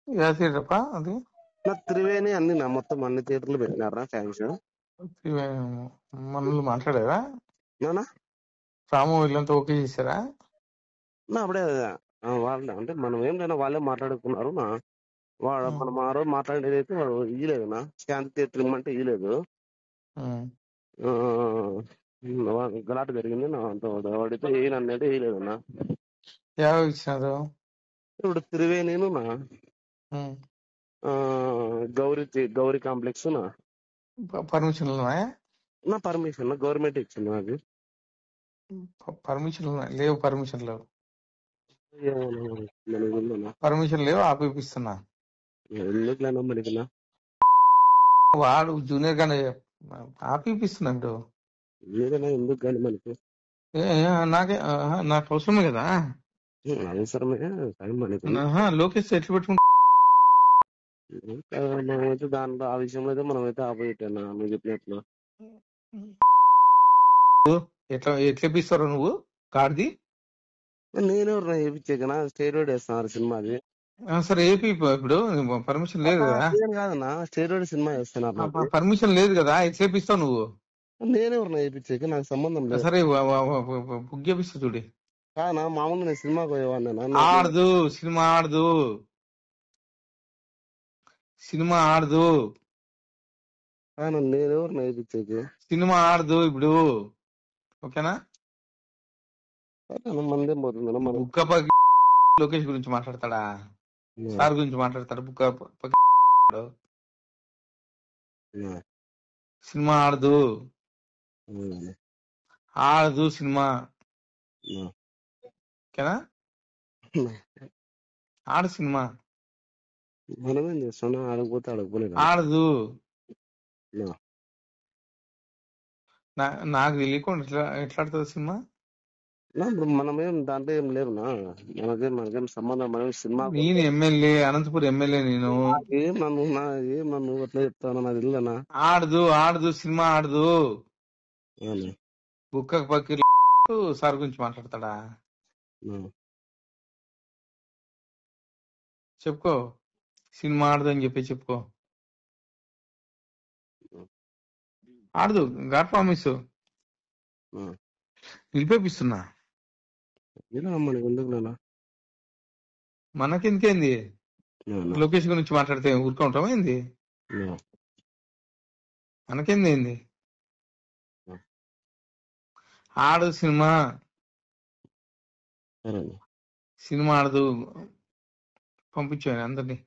ఏ థియేటరప్ప అది? నా త్రివేణి అన్ని నా మొత్తం అన్ని థియేటర్లు పెట్టినారా ఫ్యాన్స్ మనల్ని మాట్లాడారా? నానా రాము వీళ్ళంతా ఓకే చేశారా? నా అప్పుడే వాళ్ళే అంటే మనం ఏం లేదా వాళ్ళే మాట్లాడుకున్నారు నా వాడు మనం ఆ రోజు మాట్లాడేది అయితే వాడు ఇయ్యలేదు నా శాంతి థియేటర్ ఇమ్మంటే ఇయ్యలేదు. గలాట జరిగింది నా అంత వాడితే ఏనన్నది వేయలేదు నా. ఎవరు ఇచ్చినారు? ఇప్పుడు త్రివేణిను నా గౌరీ కాంప్లెక్స్ నా పర్మిషన్లు ఉన్నాయా? నా పర్మిషన్ గవర్నమెంట్ ఇచ్చింది నాకు. పర్మిషన్లు లేవు. పర్మిషన్ లేవు. మనకి పర్మిషన్ లేవు, ఆపిస్తున్నా. ఎందుకులేనా మనకి వాడు జూనియర్ గానే ఆపిస్తున్నాడు. ఏదైనా ఎందుకు కానీ మనకి నాకు అవసరమే కదా. అవసరమే కానీ మనకి లోకేష్ ఎట్లా పెట్టుకుంటా మనమైతే దాంట్లో ఆ విషయంలో అయితే మనమైతే ఆపోజిట్ అన్నా నువ్వు చెప్పినట్లు. ఎట్లా ఇప్పిస్తారో నువ్వు కార్ది? నేనెవరు వేయించేకనా స్టేరోడ్ వేస్తున్నారు సినిమాది. సరే ఏపీ ఇప్పుడు పర్మిషన్ లేదు కదా. కాదన్నా స్టేరోడ్ సినిమా వేస్తున్నారు. పర్మిషన్ లేదు కదా, ఎట్లా ఇప్పిస్తావు నువ్వు? నేనెవరు వేయించేక నాకు సంబంధం లేదు. సరే బుక్ చేపిస్తా చూడి. కానా మామూలు నేను సినిమాకి పోయేవాడినా. ఆడదు సినిమా, ఆడదు సినిమా, ఆడదు నేనెవరు వేయించేకి సినిమా, ఆడదు ఇప్పుడు. ఓకేనా? మందేం పోతుంది. బుక్క లోకేష్ గురించి మాట్లాడతాడా? సార్ గురించి మాట్లాడతాడు. బుక్క సినిమా ఆడదు, ఆడదు సినిమా. ఓకేనా? ఆడు సినిమా మనమేం చేస్తాను ఆడకపోతే ఆడకపోలేదు. ఆడదు. నాకు తెలియకుండా ఎట్లా ఆడుతుంది సినిమా? ఇప్పుడు మనమేం దాంట్లో ఏం లేవునా, మనకేం సంబంధం. మనం సినిమా నేను ఎమ్మెల్యే, అనంతపురం ఎమ్మెల్యే. నేను ఏం నన్ను అట్లా చెప్తాను నాకు తెలియనా. ఆడదు, ఆడదు సినిమా, ఆడదు. బుక్క పక్కీర్ సార్ గురించి మాట్లాడతాడా? చెప్పుకో, సినిమా ఆడదు అని చెప్పి చెప్పుకో. ఆడదు. గాడ్ ప్రామిస్ నిలిపేపిస్తున్నా. మనకెందుకేంది? లోకేష్ గురించి మాట్లాడితే ఊరుకుంటామా ఏంది? మనకేంది ఏంది? ఆడు సినిమా, సినిమా ఆడదు. పంపించాను అందరినీ.